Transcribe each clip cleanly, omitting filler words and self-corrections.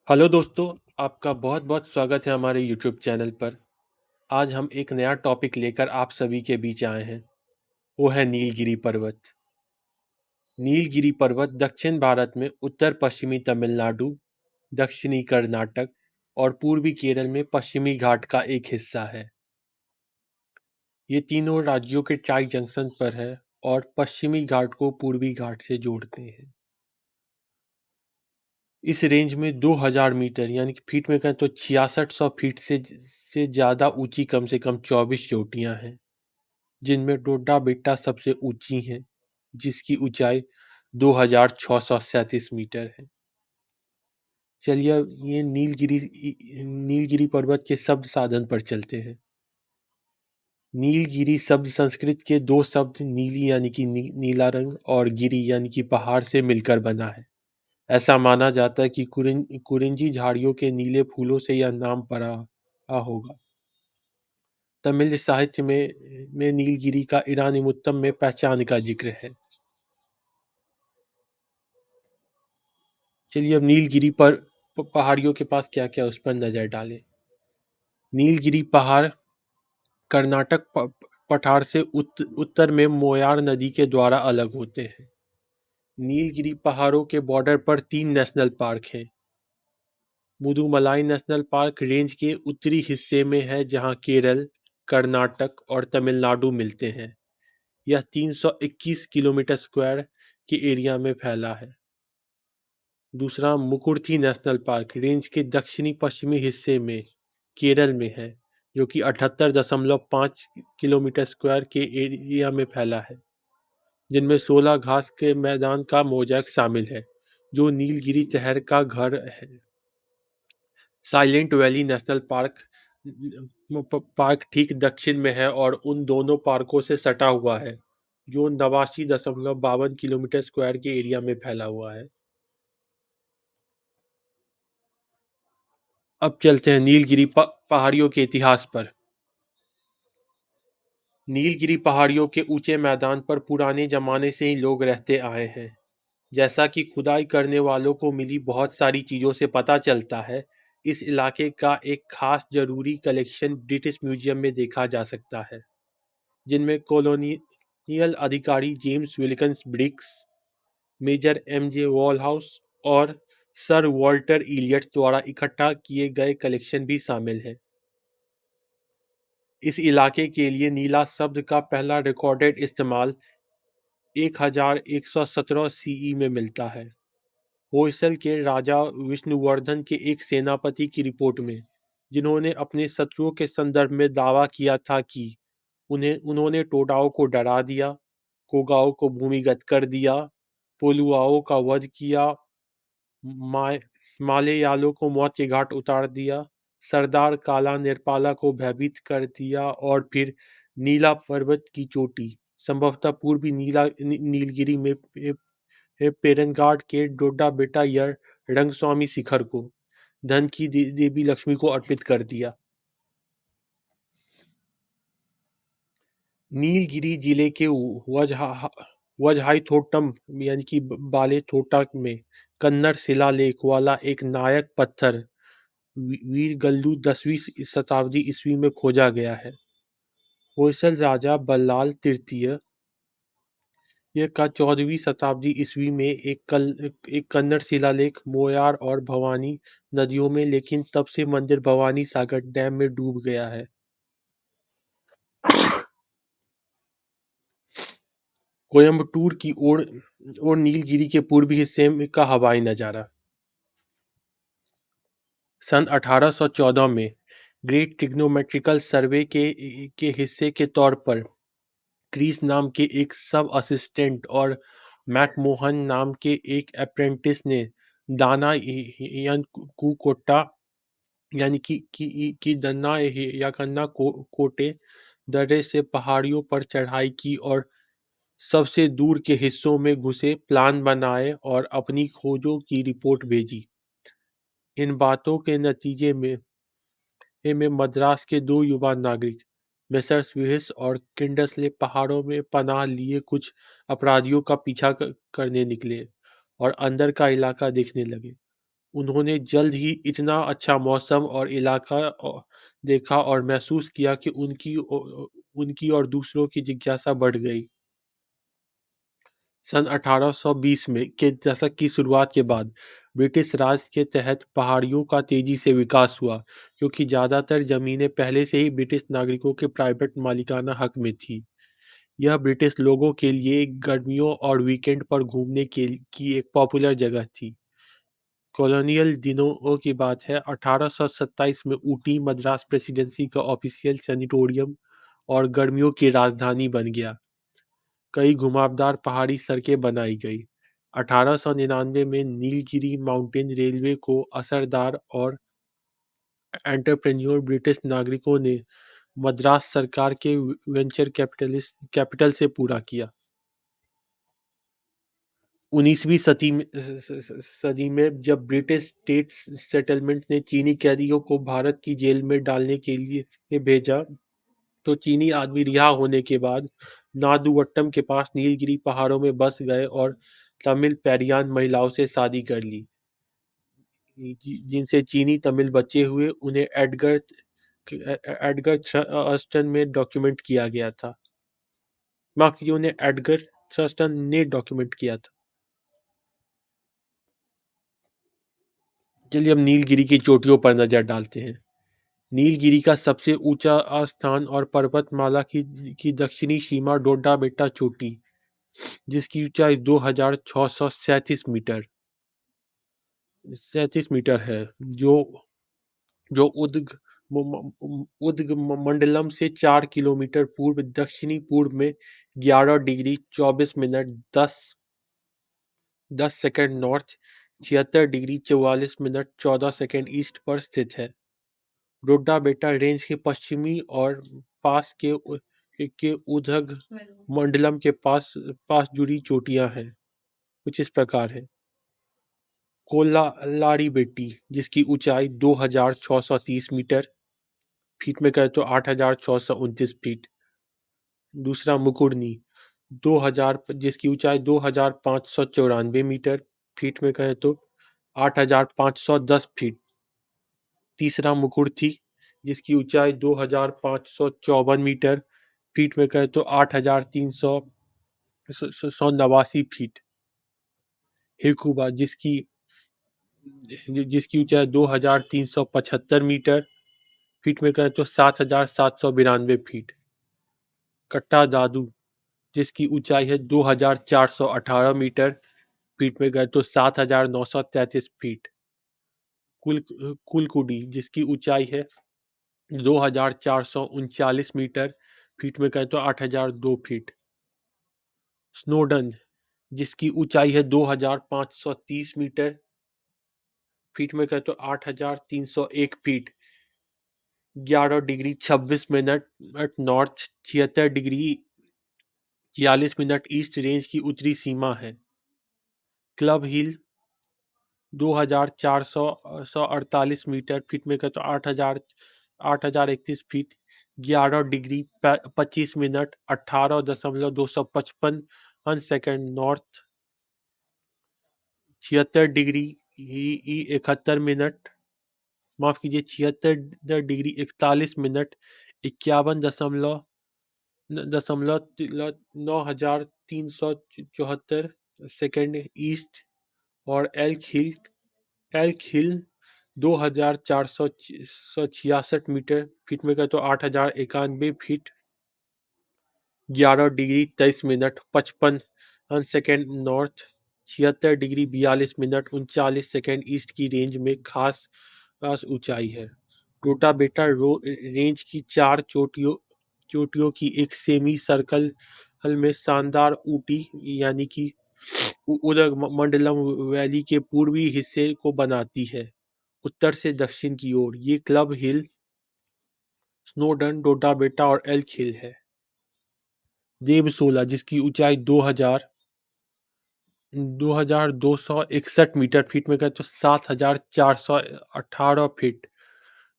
Hello दोस्तों, आपका बहुत-बहुत स्वागत है हमारे यूट्यूब चैनल पर। आज हम एक नया टॉपिक लेकर आप सभी के बीच आए हैं, वो है नीलगिरी पर्वत। नीलगिरी पर्वत दक्षिण भारत में उत्तर-पश्चिमी तमिलनाडु, दक्षिणी कर्नाटक और पूर्वी केरल में पश्चिमी घाट का एक हिस्सा है। ये तीनों राज्यों के टाई जंक्शन पर है और पश्चिमी घाट को पूर्वी घाट से जोड़ते हैं। इस रेंज में 2000 मीटर यानी कि फीट में कहें तो 6600 फीट से ज़्यादा ऊंची कम से कम 24 चोटियां हैं, जिनमें डोडा बेट्टा सबसे ऊंची है, जिसकी ऊंचाई 2637 मीटर है। चलिए अब ये नीलगिरी पर्वत के शब्द साधन पर चलते हैं। नीलगिरी शब्द संस्कृत के दो शब्द नीली यानी कि नीला रंग और गिरी यानी कि पहाड़ से मिलकर बना है। ऐसा माना जाता है कि कुरिंजी झाड़ियों के नीले फूलों से यह नाम पड़ा होगा। तमिल साहित्य में नीलगिरी का ईरानी मुत्तम में पहचान का जिक्र है। चलिए अब नीलगिरी पर पहाड़ियों के पास क्या क्या उस पर नजर डालें। नीलगिरी पहाड़ कर्नाटक पठार से उत्तर में मोयार नदी के द्वारा अलग होते हैं। नीलगिरी पहाड़ों के बॉर्डर पर 3 नेशनल पार्क हैं। मुदुमलाई नेशनल पार्क रेंज के उत्तरी हिस्से में है, जहां केरल, कर्नाटक और तमिलनाडु मिलते हैं। यह 321 किलोमीटर स्क्वायर के एरिया में फैला है। दूसरा मुकुर्थी नेशनल पार्क रेंज के दक्षिणी पश्चिमी हिस्से में केरल में है, जो कि 78.5 किलोमीटर स्क्वायर के एरिया में फैला है, जिनमें 16 घास के मैदान का मोज़ेक शामिल है, जो नीलगिरी तहर का घर है। साइलेंट वैली नेशनल पार्क ठीक दक्षिण में है और उन दोनों पार्कों से सटा हुआ है, जो 89.52 किलोमीटर स्क्वायर के एरिया में फैला हुआ है। अब चलते हैं नीलगिरी पहाड़ियों के इतिहास पर। नीलगिरी पहाड़ियों के ऊंचे मैदान पर पुराने जमाने से ही लोग रहते आए हैं। जैसा कि खुदाई करने वालों को मिली बहुत सारी चीजों से पता चलता है, इस इलाके का एक खास जरूरी कलेक्शन ब्रिटिश म्यूजियम में देखा जा सकता है, जिनमें कॉलोनियल अधिकारी James Wilkins Briggs, major M J. Walhouse और सर वॉल्टर इलियट द्वारा इकट्ठा किए गए कलेक्शन भी शामिल है। इस इलाके के लिए नीला शब्द का पहला रिकॉर्डेड इस्तेमाल 1117 सीई में मिलता है। होयसल के राजा विष्णुवर्धन के एक सेनापति की रिपोर्ट में, जिन्होंने अपने शत्रुओं के संदर्भ में दावा किया था कि उन्होंने टोडाओं को डरा दिया, कोगाओं को भूमिगत कर दिया, पोलुआओं का वध किया, मालेयालों को मौत के घाट उतार दिया, सरदार काला निरपाला को भयभीत कर दिया और फिर नीला पर्वत की चोटी, संभवतः पूर्वी नीलगिरी में पेरनगाड के डोडा बेटा या रंगस्वामी शिखर को धन की देवी लक्ष्मी को अर्पित कर दिया। नीलगिरी जिले के वजहाईथोटम यानी कि बालेथोटा में कन्नड़ शिलालेख वाला एक नायक पत्थर वीरगल्लू 10वीं शताब्दी ईस्वी में खोजा गया है। होयसल राजा बल्लाल तृतीय यह का 14वीं शताब्दी ईस्वी में एक कन्नड़ शिलालेख मोयार और भवानी नदियों में, लेकिन तब से मंदिर भवानी सागर डैम में डूब गया है। कोयम्बटूर की ओर नीलगिरी के पूर्वी हिस्से का हवाई नजारा। सन 1814 में ग्रेट ट्रिग्नोमेट्रिकल सर्वे के हिस्से के तौर पर क्रीस नाम के एक सब असिस्टेंट और मैकमोहन नाम के एक अप्रेंटिस ने दाना कुकोट्टा यानी कि दन्ना या कन्ना कोटे दर्रे से पहाड़ियों पर चढ़ाई की और सबसे दूर के हिस्सों में घुसे, प्लान बनाए और अपनी खोजों की रिपोर्ट भेजी। इन बातों के नतीजे में मद्रास के दो युवा नागरिक मेसर्स विहिस और किंडसले पहाड़ों में पनाह लिए कुछ अपराधियों का पीछा करने निकले और अंदर का इलाका देखने लगे। उन्होंने जल्द ही इतना अच्छा मौसम और इलाका देखा और महसूस किया कि उनकी और दूसरों की जिज्ञासा बढ़ गई। सन 1820 में के दशक की शुरुआत के बाद ब्रिटिश राज के तहत पहाड़ियों का तेजी से विकास हुआ, क्योंकि ज्यादातर जमीनें पहले से ही ब्रिटिश नागरिकों के प्राइवेट मालिकाना हक में थी। यह ब्रिटिश लोगों के लिए गर्मियों और वीकेंड पर घूमने की एक पॉपुलर जगह थी। कॉलोनियल दिनों की बात है, 1827 में ऊटी मद्रास प्रेसिडेंसी का ऑफिशियल सैनिटोरियम और गर्मियों की राजधानी बन गया। कई घुमावदार पहाड़ी सड़कें बनाई गई। 1899 में नीलगिरी माउंटेन रेलवे को असरदार और एंटरप्रेन्योर ब्रिटिश नागरिकों ने मद्रास सरकार के वेंचर कैपिटल से पूरा किया। 19वीं सदी में जब ब्रिटिश स्टेट सेटलमेंट ने चीनी कैदियों को भारत की जेल में डालने के लिए भेजा, तो चीनी आदमी रिहा होने के बाद नादुवट्टम के पास नीलगिरी पहाड़ों में बस गए और तमिल पेरियान महिलाओं से शादी कर ली, जिनसे चीनी तमिल बच्चे हुए। उन्हें एडगर थर्स्टन में डॉक्यूमेंट किया गया था। माफ कीजिए, उन्हें एडगर थर्स्टन ने डॉक्यूमेंट किया था। चलिए अब नीलगिरी की चोटियों पर नजर डालते हैं। नीलगिरी का सबसे ऊंचा स्थान और पर्वतमाला की दक्षिणी सीमा डोडा बेट्टा चोटी, जिसकी ऊंचाई 2637 मीटर है, जो जो उदगमंडलम से 4 किलोमीटर पूर्व दक्षिणी पूर्व में 11 degree 24 minute 10 second north, 76 degree 44 minute 14 second east पर स्थित है। रोड्डा बेटा रेंज के पश्चिमी और पास के उधग मंडलम के पास जुड़ी चोटियां हैं। कुछ इस प्रकार है। कोल्लारी बेट्टी, जिसकी ऊंचाई 2630 मीटर, फीट में कहें तो 8629 फीट। दूसरा मुकुरनी 2000, जिसकी ऊंचाई 2594 मीटर, फीट में कहें तो 8510 फीट। तीसरा मुकुर्थी, जिसकी ऊंचाई 2554 मीटर, फीट में कहें तो 8389 फीट। हेकुबा, जिसकी ऊंचाई 2375 मीटर, फीट में कहें तो 7792 फीट। कट्टा दादू, जिसकी ऊंचाई है 2418 मीटर, फीट में कहें तो 7933 फीट। कुलकुडी, जिसकी ऊंचाई है 2439 मीटर, फीट में कहें तो 8002 फीट। स्नोडन, जिसकी ऊंचाई है 2530 मीटर, फीट में कहें तो 8301 feet. 11 degree 26 minute north, 76 degree 46 minute east range की उत्तरी सीमा है। क्लब हिल 2448 मीटर, फीट में कहें तो 8031 feet. 11 degree 25 minute 18.255 second north, 76 degree 71 minute, माफ कीजिए 76 डिग्री 41 मिनट 51.9374 सेकंड ईस्ट। और एल्क हिल 2466 मीटर, फीट में कहें तो 8091 feet. 11 degree 23 minute 55 second north, 76 degree 42 minute 39 second east की रेंज में खास ऊंचाई है। रोटा बेटा रेंज की 4 चोटियों की एक सेमी सर्कल में शानदार ऊटी, यानी कि उदगमंडलम वैली के पूर्वी हिस्से को बनाती है, उत्तर से दक्षिण की ओर। ये क्लब हिल, स्नोडन, डोडा बेटा और एल्क हिल है। देवसोला, जिसकी ऊंचाई 2261 मीटर, फीट में कहें तो 7418 फीट,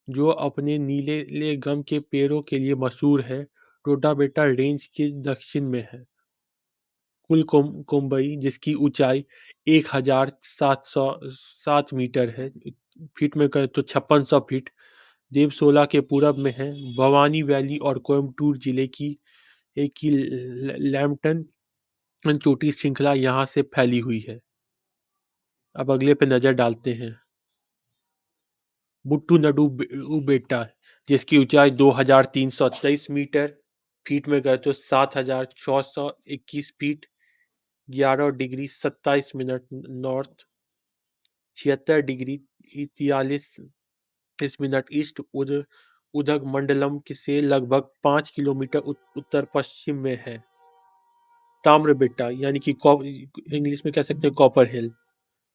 जो अपने नीले गम के पेड़ों के लिए मशहूर है, डोडा बेटा रेंज के दक्षिण में है। कुल कोम्बई जिसकी ऊंचाई 1707 मीटर है, फीट में करें तो 5600 फीट, देवसोला के पूरब में है। भवानी वैली और कोयम्बटूर जिले की एक की लैम्पटन चोटी श्रृंखला यहाँ से फैली हुई है। अब अगले पे नजर डालते हैं। मुट्टू बेटा जिसकी ऊंचाई 2323 मीटर, फीट में गए तो 7621 feet, 11 degree 27 minute north, 76 degree 43 minute east, Udhagamandalam से लगभग 5 किलोमीटर उत्तर पश्चिम में है। ताम्रबेट्टा यानी कि इंग्लिश में कह सकते हैं कॉपर हिल,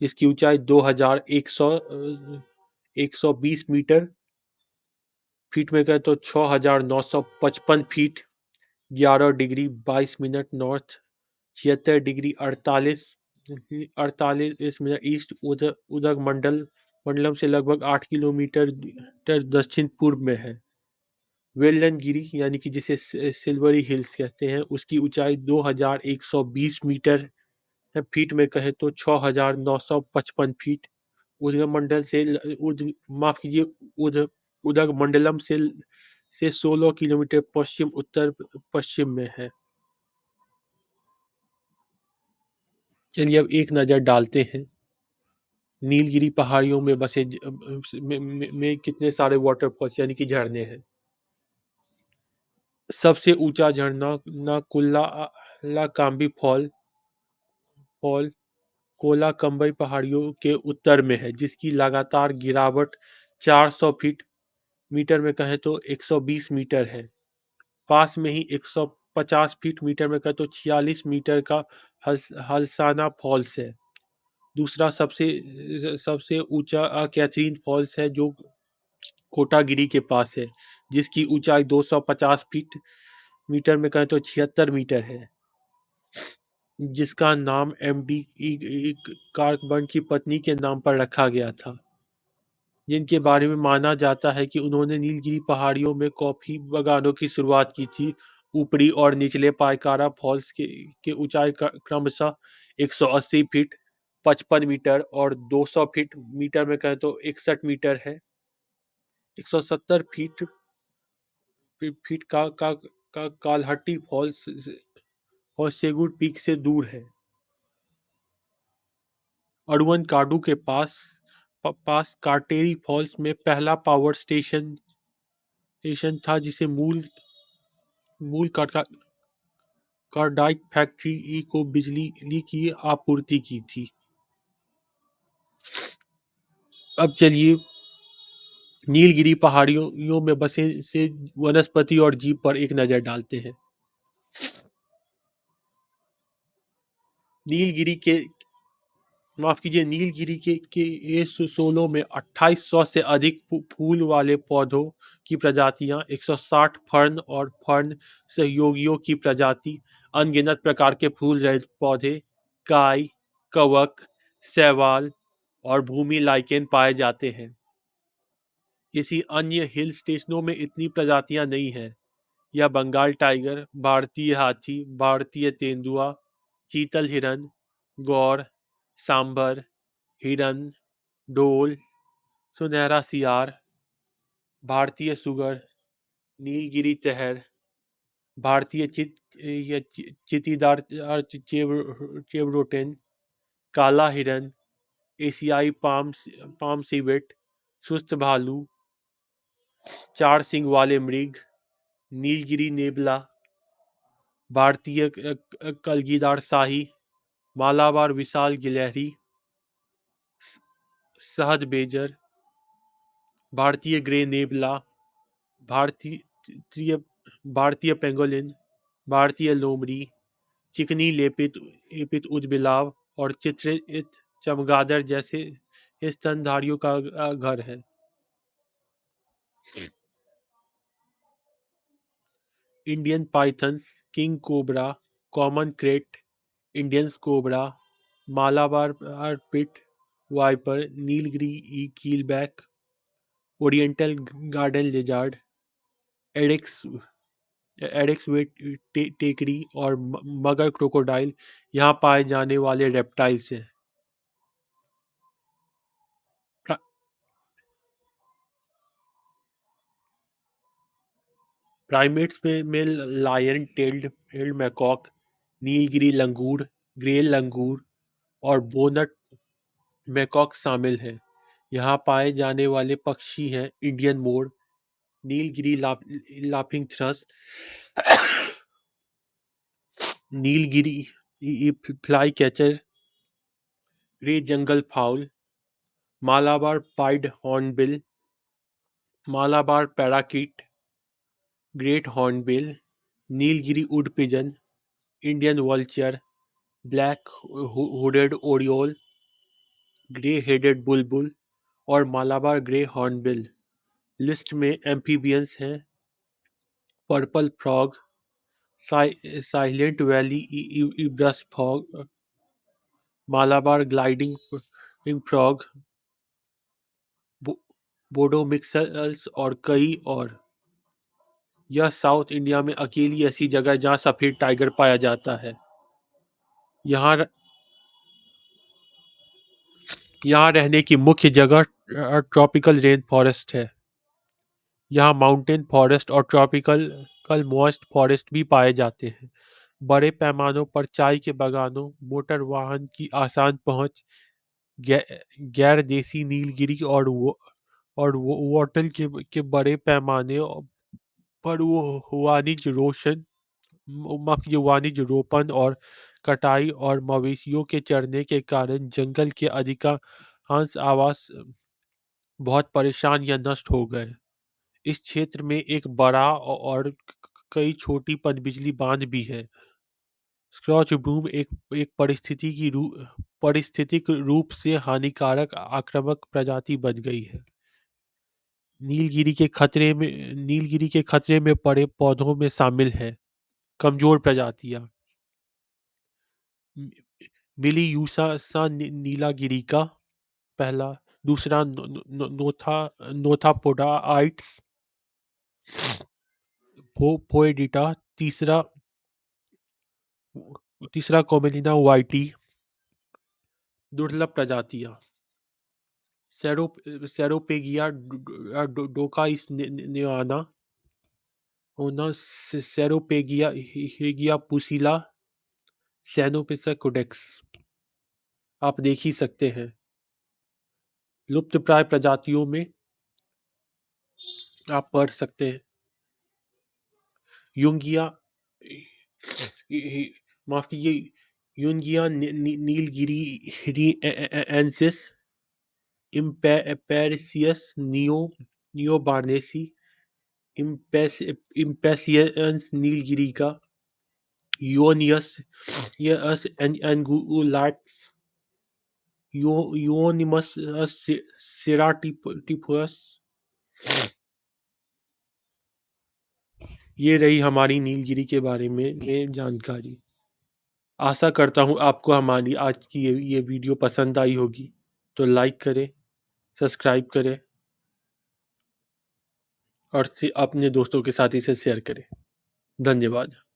जिसकी ऊंचाई 2120 मीटर, फीट में कहें तो 6955 feet, 11 degree 22 minute north, 76 degree 48 minute east, Udhagamandalam से लगभग 8 किलोमीटर दक्षिण पूर्व में है। वेल्लनगिरी यानी कि जिसे सिल्वरी हिल्स कहते हैं, उसकी ऊंचाई 2120 मीटर है, फीट में कहे तो 6955 फीट, उदगमंडल से माफ कीजिए उद उदगमंडलम से 16 किलोमीटर पश्चिम उत्तर पश्चिम में है। चलिए अब एक नजर डालते हैं नीलगिरी पहाड़ियों में बसे में कितने सारे वाटरफॉल्स यानी कि झरने हैं। सबसे ऊंचा झरना कुल्ला काम्बी फॉल कोलाकंबई पहाड़ियों के उत्तर में है, जिसकी लगातार गिरावट 400 फीट, मीटर में कहें तो 120 मीटर है। पास में ही 150 फीट, मीटर में कहें तो 46 मीटर का हलसाना फॉल्स है। दूसरा सबसे सबसे ऊंचा कैथरीन फॉल्स है, जो कोटागिरी के पास है, जिसकी ऊंचाई 250 फीट, मीटर में कहें तो 76 मीटर है, जिसका नाम एमडी कार्कबर्न की पत्नी के नाम पर रखा गया था, जिनके बारे में माना जाता है कि उन्होंने नीलगिरी पहाड़ियों में कॉफी बागानों की शुरुआत की थी। ऊपरी और निचले पायकारा फॉल्स के ऊंचाई क्रमशः 180 फीट, 55 मीटर और 200 फीट, मीटर में कहें तो 61 मीटर है। 170 फीट फीट का कालहट्टी फॉल्स और सेगुर पीक से दूर है। अरुवनकाडु के पास काटेरी फॉल्स में पहला पावर स्टेशन था, जिसे मूल कार्डाइट फैक्ट्री को बिजली की आपूर्ति की थी। अब चलिए नीलगिरी पहाड़ियों में बसे से वनस्पति और जीव पर एक नजर डालते हैं। नीलगिरी के नीलगिरी के ये सोलों में 2800 से अधिक फूल वाले पौधों की प्रजातियां, 160 फर्न और फर्न सहयोगियों की प्रजाति, अनगिनत प्रकार के फूल रहित पौधे, काई, कवक, शैवाल और भूमि लाइकेन पाए जाते हैं। किसी अन्य हिल स्टेशनों में इतनी प्रजातियां नहीं हैं। यह बंगाल टाइगर, भारतीय हाथी, भारतीय तेंदुआ, चीतल हिरन, गौर, सांभर हिरन, ढोल, सुनहरा सियार, भारतीय सुगर, नीलगिरी तहर, भारतीय चित्तीदार चेवरोटेन, काला हिरन, एशियाई पाम सिवेट, सुस्त भालू, चार सिंग वाले मृग, नीलगिरी नेबला, भारतीय कलगीदार शाही, मालाबार विशाल गिलहरी, शहद बेजर, भारतीय ग्रे नेबला, भारतीय भारतीय पेंगोलिन, भारतीय लोमड़ी, चिकनी लेपित उदबिलाव और चित्रित चमगादड़ जैसे स्तनधारियों का घर है। Indian python, king cobra, common krait, Indian cobra, Malabar pit viper, Nilgiri keelback, oriental garden lizard, एडिक्स एरेक्स वे टेकरी और मगर क्रोकोडाइल यहाँ पाए जाने वाले रेप्टाइल्स हैं। प्रा- प्राइमेट्स में लायन टेल्ड मैकॉक, नीलगिरी लंगूर, ग्रे लंगूर और बोनट मैकॉक शामिल हैं। यहाँ पाए जाने वाले पक्षी हैं इंडियन मोर, Nilgiri laughing thrush, Nilgiri flycatcher, grey jungle fowl, Malabar pied hornbill, Malabar parakeet, great hornbill, Nilgiri wood pigeon, Indian vulture, black hooded oriole, grey headed bulbul और मालाबार ग्रे हॉर्नबिल। लिस्ट में एम्फीबियंस हैं पर्पल फ्रॉग, साइलेंट वैली इब्रस frog, Malabar gliding frog, बोडो मिक्सल्स और कई और। यह साउथ इंडिया में अकेली ऐसी जगह है जहाँ सफेद टाइगर पाया जाता है। यहाँ यहाँ रहने की मुख्य जगह ट्रॉपिकल रेन फॉरेस्ट है। यहाँ माउंटेन फॉरेस्ट और ट्रॉपिकल मॉइस्ट फॉरेस्ट भी पाए जाते हैं। बड़े पैमानों पर चाय के बागानों, मोटर वाहन की आसान पहुंच, गैर देसी नीलगिरी और वॉटल के बड़े पैमाने पर वो वाणिज्य रोपण और कटाई और मवेशियों के चरने के कारण जंगल के अधिकांश आवास बहुत परेशान या नष्ट हो गए। इस क्षेत्र में एक बड़ा और कई छोटी पनबिजली बांध भी है। स्क्रॉच ब्रूम एक पारिस्थितिक रूप से हानिकारक आक्रामक प्रजाति बन गई है। नीलगिरी के खतरे में पड़े पौधों में शामिल है कमजोर प्रजातियां, मिलीयूसा नीलागिरी का पहला, दूसरा नोथापोडाइट्स फोएडिटा, तीसरा तीसरा कोमेलिना वाइटी। दुर्लभ प्रजातियां सेरोपेगिया डोकाइसनियाना, ओना सेरोपेगिया हेगिया पुसिला, सैनोपिसा कोडेक्स। आप देख ही सकते हैं। लुप्तप्राय प्रजातियों में आप पढ़ सकते हैं युंगिया, माफ कीजिए युंगिया नीलगिरी एंसिस, इम्पेरिसियस नियो बार्नेसी, इम्पेसियंस नीलगिरी का, यूओनियस यस एंगुलाट्स, यूओनिमस सेराटिपस। ये रही हमारी नीलगिरी के बारे में जानकारी। आशा करता हूँ आपको हमारी आज की ये वीडियो पसंद आई होगी। तो लाइक करें, सब्सक्राइब करें और अपने दोस्तों के साथ इसे शेयर करें। धन्यवाद।